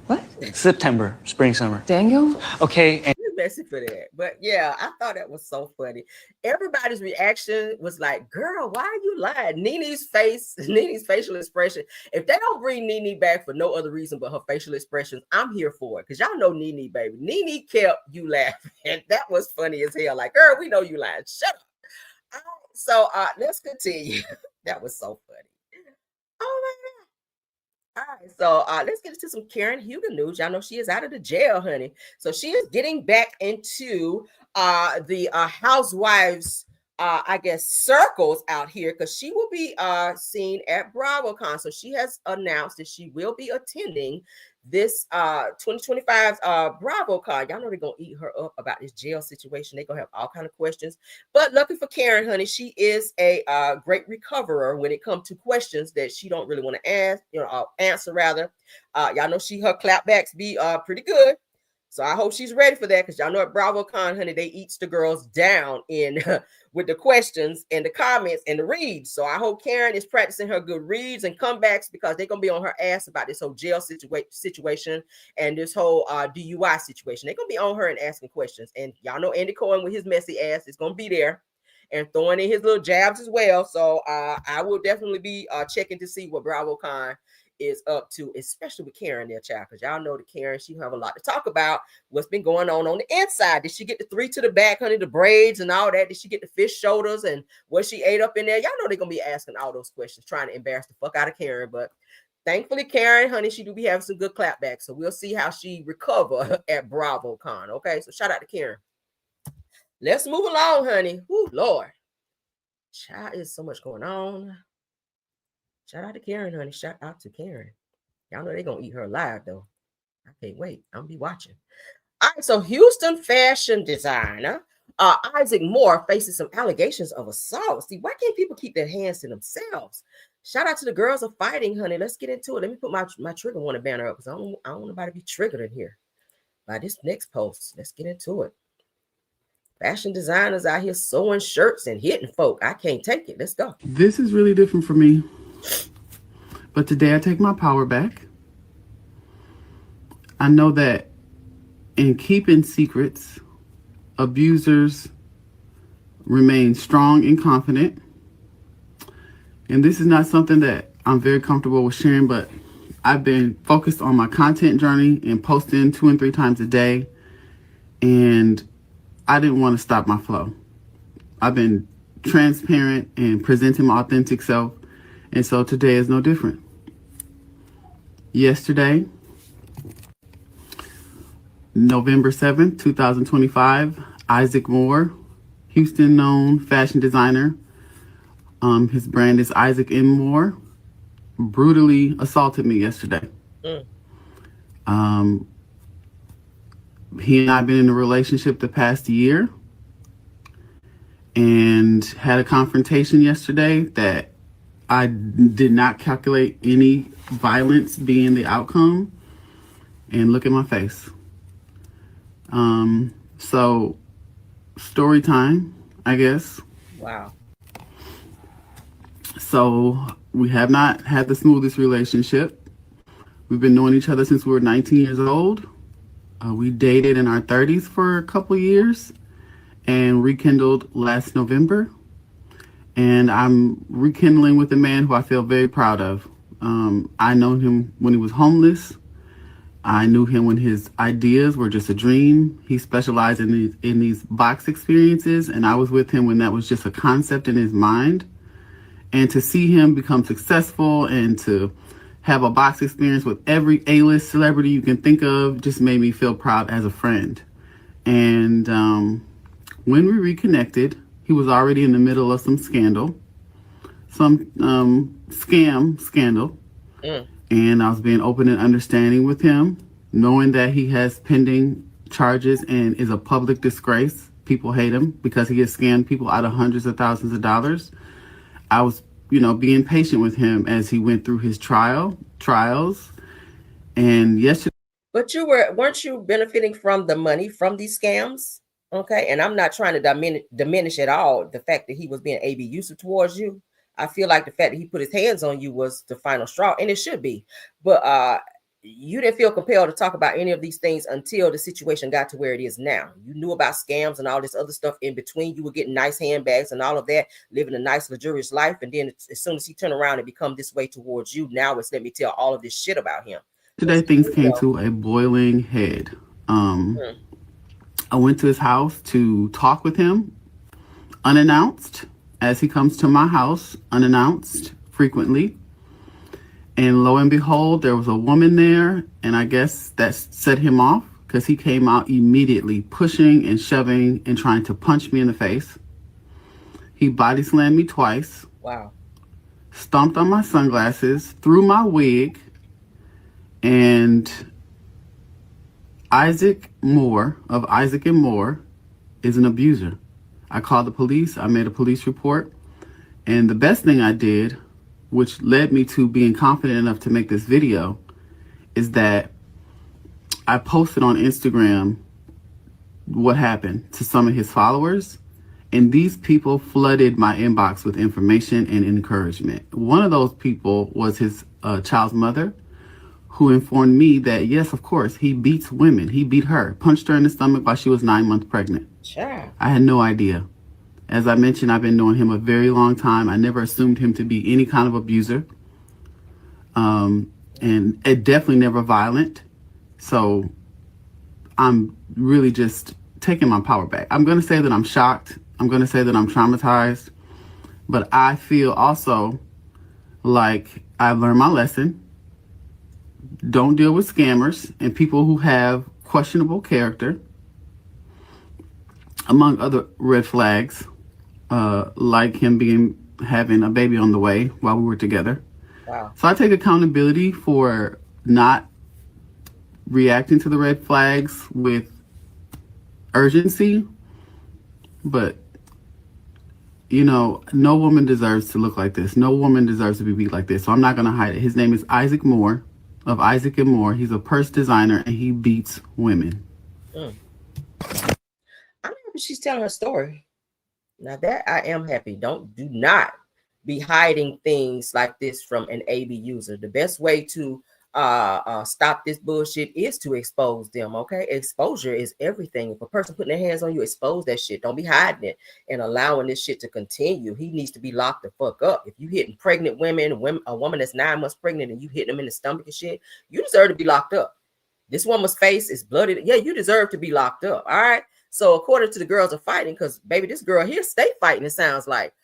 What? September, spring, summer. Daniel? Okay, and You're messy for that. But yeah, I thought that was so funny. Everybody's reaction was like, girl, why are you lying? Nene's facial expression. If they don't bring Nene back for no other reason but her facial expressions, I'm here for it. Because y'all know Nene, baby. Nene kept you laughing. And that was funny as hell. Like, girl, we know you lying. Shut up. All right, so let's continue. That was so funny. Oh my God. All right, so let's get into some Karen Huger news. Y'all know she is out of the jail, honey. So she is getting back into the housewives, I guess, circles out here because she will be seen at BravoCon. So she has announced that she will be attending this 2025 BravoCon. Y'all know they're gonna eat her up about this jail situation. They're gonna have all kind of questions. But lucky for Karen, honey, she is a great recoverer when it comes to questions that she don't really want to answer rather. Y'all know her clapbacks be pretty good. So I hope she's ready for that, because y'all know at BravoCon, honey, they eats the girls down in with the questions and the comments and the reads. So I hope Karen is practicing her good reads and comebacks, because they're gonna be on her ass about this whole jail situation and this whole DUI situation. They're gonna be on her and asking questions. And y'all know Andy Cohen with his messy ass is gonna be there and throwing in his little jabs as well. So I will definitely be checking to see what BravoCon is up to, especially with Karen there, child, because y'all know the Karen, she have a lot to talk about. What's been going on the inside? Did she get the 3 to the back, honey, the braids and all that? Did she get the fish shoulders and what she ate up in there? Y'all know they're gonna be asking all those questions, trying to embarrass the fuck out of Karen. But thankfully, Karen, honey, she do be having some good clapbacks, so we'll see how she recover at BravoCon. Okay, so shout out to Karen. Let's move along, honey. Woo, Lord, child, is so much going on. Shout out to Karen, honey. Shout out to Karen. Y'all know they're going to eat her alive, though. I can't wait. I'm going to be watching. All right, so Houston fashion designer Isaac Moore faces some allegations of assault. See, why can't people keep their hands to themselves? Shout out to the girls of fighting, honey. Let's get into it. Let me put my trigger warning banner up, because I don't want nobody to be triggered in here by this next post. Let's get into it. Fashion designers out here sewing shirts and hitting folk. I can't take it. Let's go. This is really different for me. But today I take my power back. I know that in keeping secrets, abusers remain strong and confident. And this is not something that I'm very comfortable with sharing, but I've been focused on my content journey and posting 2 and 3 times a day. And I didn't want to stop my flow. I've been transparent and presenting my authentic self. And so today is no different. Yesterday, November 7th, 2025, Isaac Moore, Houston known fashion designer. His brand is Isaac M. Moore, brutally assaulted me yesterday. He and I have been in a relationship the past year and had a confrontation yesterday that I did not calculate any violence being the outcome. And look at my face. So story time, I guess. Wow. So we have not had the smoothest relationship. We've been knowing each other since we were 19 years old. We dated in our 30s for a couple years and rekindled last November. And I'm rekindling with a man who I feel very proud of. I know him when he was homeless. I knew him when his ideas were just a dream. He specialized in these box experiences, and I was with him when that was just a concept in his mind. And to see him become successful and to have a box experience with every A-list celebrity you can think of just made me feel proud as a friend. And when we reconnected, he was already in the middle of some scandal, some scam scandal. And I was being open and understanding with him, knowing that he has pending charges and is a public disgrace. People hate him because he has scammed people out of hundreds of thousands of dollars. I was, being patient with him as he went through his trials. And yesterday. But weren't you benefiting from the money from these scams? Okay. And I'm not trying to diminish at all the fact that he was being abusive towards you. I feel like the fact that he put his hands on you was the final straw, and it should be. But you didn't feel compelled to talk about any of these things until the situation got to where it is now. You knew about scams and all this other stuff in between. You were getting nice handbags and all of that, living a nice, luxurious life. And then as soon as he turned around and become this way towards you, now it's let me tell all of this shit about him. Today, things came to a boiling head. I went to his house to talk with him unannounced, as he comes to my house unannounced frequently. And lo and behold, there was a woman there, and I guess that set him off because he came out immediately pushing and shoving and trying to punch me in the face. He body slammed me twice. Wow. Stomped on my sunglasses, threw my wig, and Isaac Moore of Isaac and Moore is an abuser. I called the police. I made a police report. And the best thing I did, which led me to being confident enough to make this video, is that I posted on Instagram what happened to some of his followers, and these people flooded my inbox with information and encouragement. One of those people was his child's mother, who informed me that, yes, of course, he beats women. He beat her, punched her in the stomach while she was 9 months pregnant. Sure. I had no idea. As I mentioned, I've been knowing him a very long time. I never assumed him to be any kind of abuser. And it definitely never violent. So I'm really just taking my power back. I'm going to say that I'm shocked. I'm going to say that I'm traumatized. But I feel also like I've learned my lesson. Don't deal with scammers and people who have questionable character, among other red flags, like him having a baby on the way while we were together. Wow. So I take accountability for not reacting to the red flags with urgency, but you know, no woman deserves to look like this. No woman deserves to be beat like this. So I'm not going to hide it. His name is Isaac Moore of Isaac and Moore. He's a purse designer and he beats women. I'm happy she's telling her story. Now that I am happy. Do not be hiding things like this from an AB user. The best way to stop this bullshit is to expose them. Okay, exposure is everything. If a person putting their hands on you, expose that shit. Don't be hiding it and allowing this shit to continue. He needs to be locked the fuck up. If you hitting pregnant women, a woman that's 9 months pregnant, and you hitting them in the stomach and shit, you deserve to be locked up. This woman's face is bloody. Yeah, you deserve to be locked up. All right. So according to the girls are fighting, because baby, this girl here stay fighting. It sounds like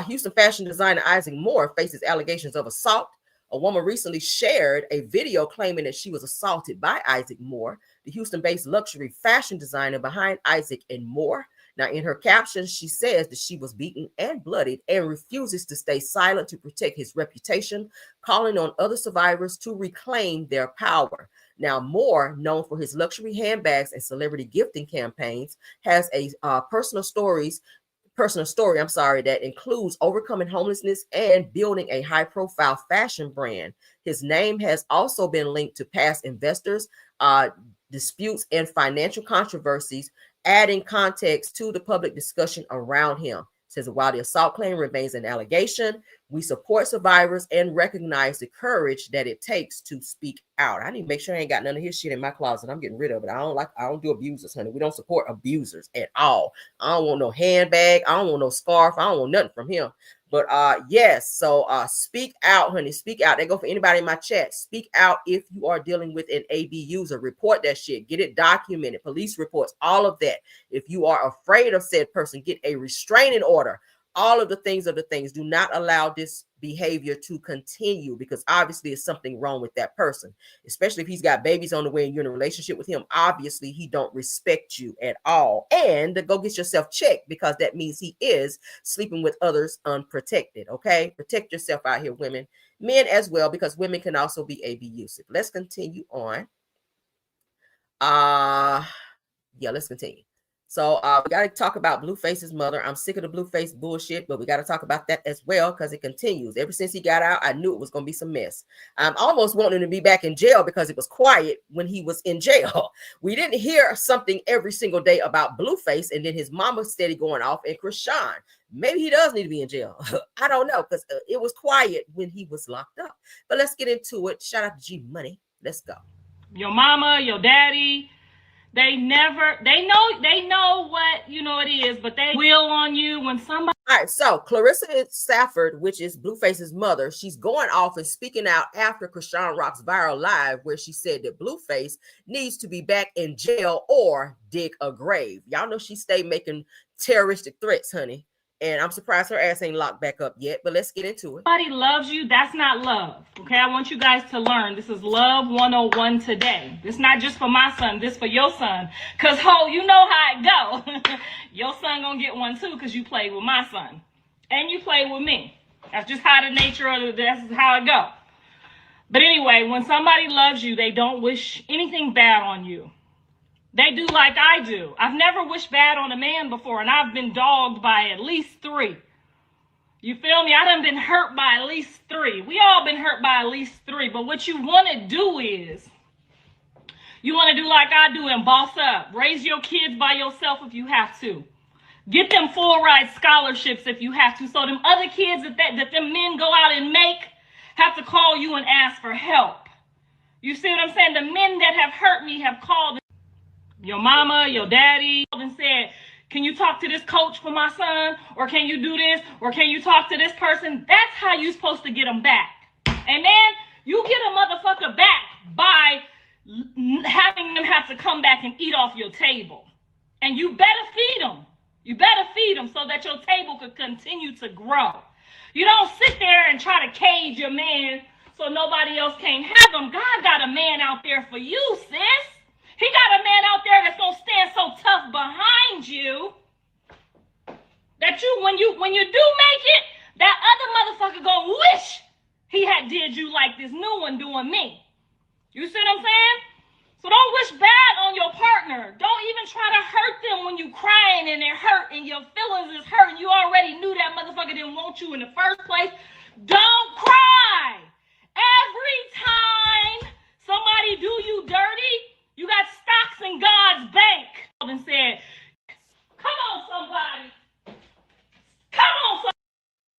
Houston fashion designer Isaac Moore faces allegations of assault. A woman recently shared a video claiming that she was assaulted by Isaac Moore, the Houston-based luxury fashion designer behind Isaac and Moore. Now, in her caption, she says that she was beaten and bloodied and refuses to stay silent to protect his reputation, calling on other survivors to reclaim their power. Now, Moore, known for his luxury handbags and celebrity gifting campaigns, has a personal story that includes overcoming homelessness and building a high-profile fashion brand. His name has also been linked to past investors, disputes, and financial controversies, adding context to the public discussion around him. It says, while the assault claim remains an allegation, we support survivors and recognize the courage that it takes to speak out. I need to make sure I ain't got none of his shit in my closet. I'm getting rid of it. I don't do abusers, honey. We don't support abusers at all. I don't want no handbag. I don't want no scarf. I don't want nothing from him. But yes, so speak out, honey. Speak out. They go for anybody in my chat. Speak out if you are dealing with an AB user. Report that shit. Get it documented. Police reports, all of that. If you are afraid of said person, get a restraining order. All of the things do not allow this behavior to continue, because obviously there's something wrong with that person, especially if he's got babies on the way and you're in a relationship with him. Obviously he don't respect you at all, and go get yourself checked, because that means he is sleeping with others unprotected. Okay, protect yourself out here, women, men as well, because women can also be abusive. Let's continue on. Let's continue. So we got to talk about Blueface's mother. I'm sick of the Blueface bullshit, but we got to talk about that as well, because it continues. Ever since he got out, I knew it was going to be some mess. I'm almost wanting to be back in jail, because it was quiet when he was in jail. We didn't hear something every single day about Blueface, and then his mama steady going off, and Krishan. Maybe he does need to be in jail. I don't know, because it was quiet when he was locked up. But let's get into it. Shout out to G Money. Let's go. Your mama, your daddy, they know what, it is, but they will on you when somebody. All right, so Clarissa Stafford, which is Blueface's mother, she's going off and speaking out after Krishan Rock's viral live, where she said that Blueface needs to be back in jail or dig a grave. Y'all know she stayed making terroristic threats, honey. And I'm surprised her ass ain't locked back up yet, but let's get into it. Somebody loves you, that's not love. Okay, I want you guys to learn. This is Love 101 today. This is not just for my son, this for your son. Because, you know how it go. Your son gonna get one too, because you played with my son. And you played with me. That's just how the nature of it, that's how it go. But anyway, when somebody loves you, they don't wish anything bad on you. They do like I do. I've never wished bad on a man before, and I've been dogged by at least 3. You feel me? I done been hurt by at least 3. We all been hurt by at least 3. But what you want to do is, You want to do like I do and boss up. Raise your kids by yourself if you have to. Get them full ride scholarships if you have to. So them other kids that them men go out and make have to call you and ask for help. You see what I'm saying? The men that have hurt me have called your mama, your daddy, and said, can you talk to this coach for my son? Or can you do this? Or can you talk to this person? That's how you're supposed to get them back. And then you get a motherfucker back by having them have to come back and eat off your table. And you better feed them. You better feed them so that your table could continue to grow. You don't sit there and try to cage your man so nobody else can't have him. God got a man out there for you, sis. He got a man out there that's gonna stand so tough behind you that when you do make it, that other motherfucker gonna wish he had did you like this new one doing me. You see what I'm saying? So don't wish bad on your partner. Don't even try to hurt them when you crying and they're hurt and your feelings is hurt and you already knew that motherfucker didn't want you in the first place. Don't cry. Every time somebody do you dirty, you got stocks in God's bank. And said, come on, somebody. Come on, somebody.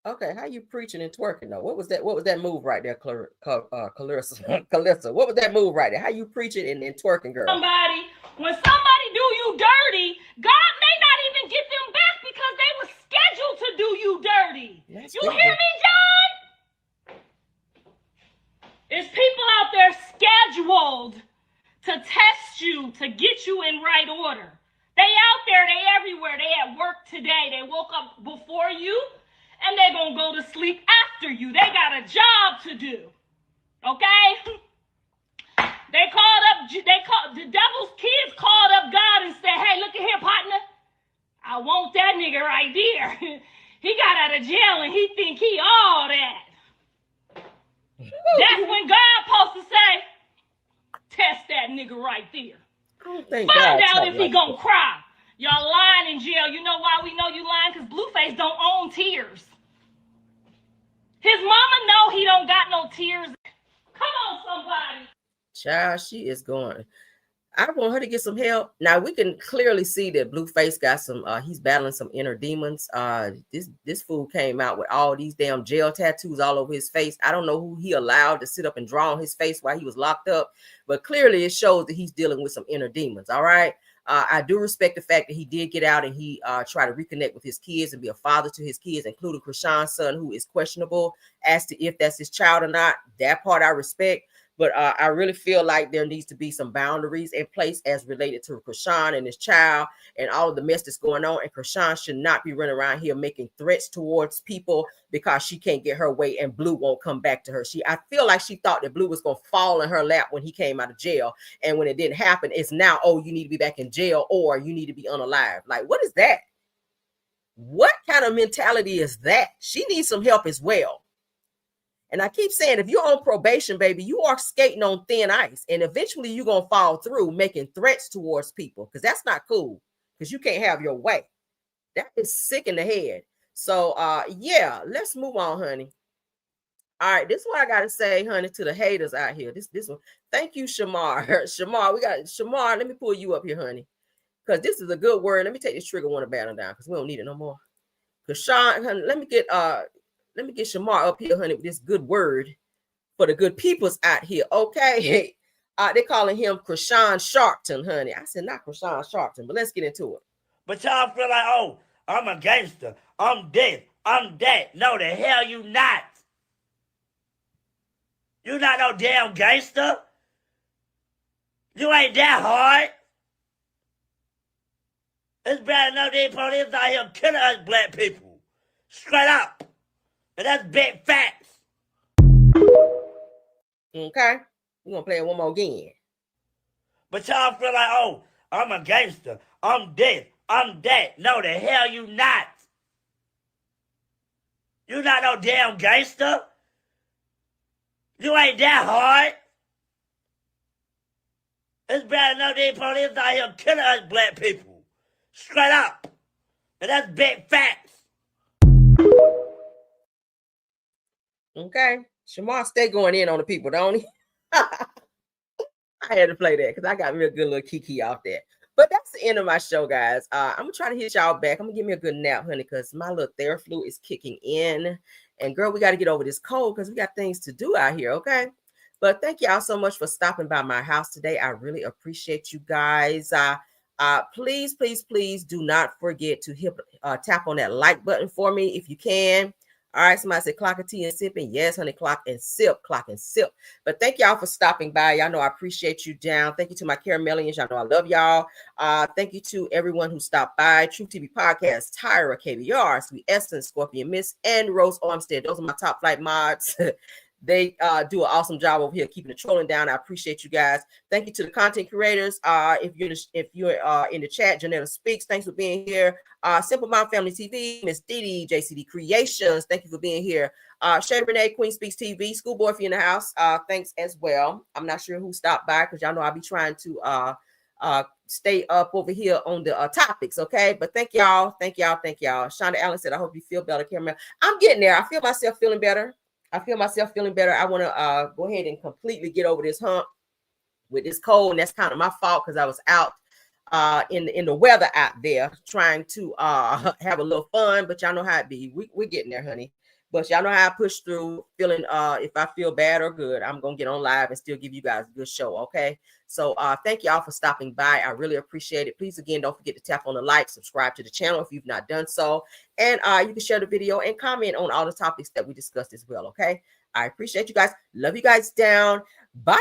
Okay, how you preaching and twerking though? What was that move right there, Clarissa? Clarissa, what was that move right there? How you preaching and twerking, girl? Somebody, when somebody do you dirty, God may not even get them back because they were scheduled to do you dirty. You hear me, John? There's people out there scheduled to test you, to get you in right order. They out there, they everywhere. They at work today. They woke up before you. And they're going to go to sleep after you. They got a job to do. Okay? The devil's kids called up God and said, hey, look at here, partner. I want that nigga right there. He got out of jail and he think he all that. That's when God supposed to say, test that nigga right there. Find out if he gonna cry. Y'all lying in jail. You know why we know you lying? Because Blueface don't own tears. His mama know he don't got no tears. Come on, somebody. Child, she is going. I want her to get some help. Now we can clearly see that Blueface got some, he's battling some inner demons. This fool came out with all these damn jail tattoos all over his face. I don't know who he allowed to sit up and draw on his face while he was locked up, but clearly it shows that he's dealing with some inner demons. All right. I do respect the fact that he did get out and he tried to reconnect with his kids and be a father to his kids, including Krishan's son, who is questionable as to if that's his child or not. That part I respect. But I really feel like there needs to be some boundaries in place as related to Krishan and his child and all of the mess that's going on. And Krishan should not be running around here making threats towards people because she can't get her way and Blue won't come back to her. I feel like she thought that Blue was going to fall in her lap when he came out of jail. And when it didn't happen, it's now, oh, you need to be back in jail or you need to be unalive. Like, what is that? What kind of mentality is that? She needs some help as well. And I keep saying, if you're on probation, baby, you are skating on thin ice. And eventually you're going to fall through making threats towards people because that's not cool because you can't have your way. That is sick in the head. So, yeah, let's move on, honey. All right, this is what I got to say, honey, to the haters out here. This one. Thank you, Shamar. Shamar, let me pull you up here, honey, because this is a good word. Let me take this trigger warning banner down because we don't need it no more. Because Sean, honey, let me get Shamar up here, honey, with this good word for the good peoples out here, okay? They calling him Krishan Sharpton, honey. I said not Krishan Sharpton, but let's get into it. But y'all feel like, oh, I'm a gangster. I'm this. I'm that. No, the hell you not. You not no damn gangster. You ain't that hard. It's bad enough these police out here killing us black people. Straight up. And that's big facts. Okay. We're going to play it one more again. But y'all feel like, oh, I'm a gangster. I'm this. I'm that. No, the hell you not. You not no damn gangster. You ain't that hard. It's bad enough these police out here killing us black people. Straight up. And that's big facts. Okay. Shamar stay going in on the people, don't he? I had to play that because I got me a good little kiki off that. But that's the end of my show, guys. I'm gonna try to hit y'all back. I'm gonna give me a good nap, honey, because my little Theraflu is kicking in. And girl, we got to get over this cold because we got things to do out here, okay? But thank y'all so much for stopping by my house today. I really appreciate you guys. Please, please, please do not forget to tap on that like button for me if you can. All right, somebody said clock and tea and sipping. Yes, honey, clock and sip. But thank y'all for stopping by. Y'all know I appreciate you down. Thank you to my Caramellians. Y'all know I love y'all. Thank you to everyone who stopped by. True TV Podcast, Tyra, KBR, Sweet Essence, Scorpion Miss, and Rose Armstead. Those are my top flight mods. They do an awesome job over here keeping the trolling down. I appreciate you guys. Thank you to the content creators. If you're in the chat, Janetta Speaks, thanks for being here. Simple Mom Family TV, Miss Didi, JCD Creations, thank you for being here. Shereé Renee, Queen Speaks TV, Schoolboy if you're in the house, thanks as well. I'm not sure who stopped by because y'all know I'll be trying to stay up over here on the topics, okay? But thank y'all. Shonda Allen said, I hope you feel better, Caramel. I'm getting there. I feel myself feeling better. I want to go ahead and completely get over this hump with this cold, and that's kind of my fault because I was out in the weather out there trying to have a little fun. But y'all know how it be. We're getting there, honey. But y'all know how I push through. Feeling if I feel bad or good, I'm gonna get on live and still give you guys a good show. Okay. So thank y'all for stopping by. I really appreciate it. Please again, don't forget to tap on the like, subscribe to the channel if you've not done so, and you can share the video and comment on all the topics that we discussed as well. Okay. I appreciate you guys. Love you guys down. Bye.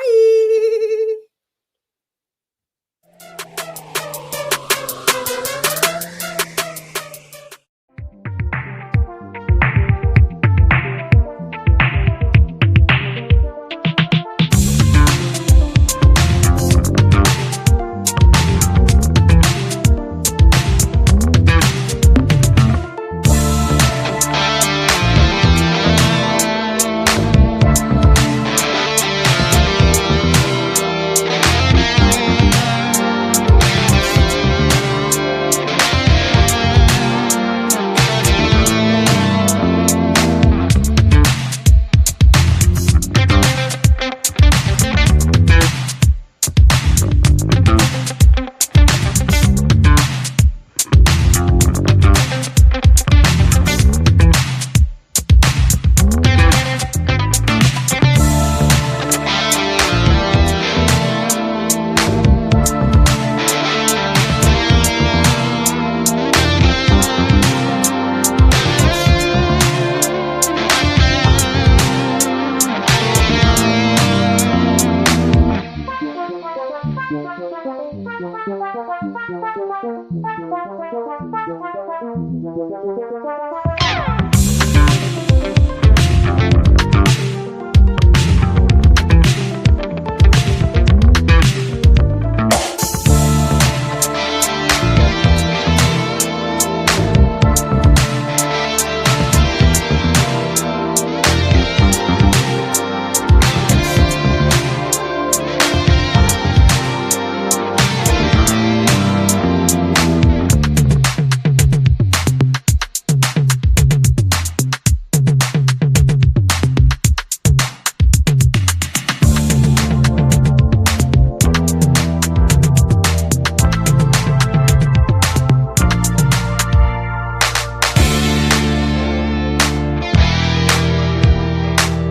Thank you.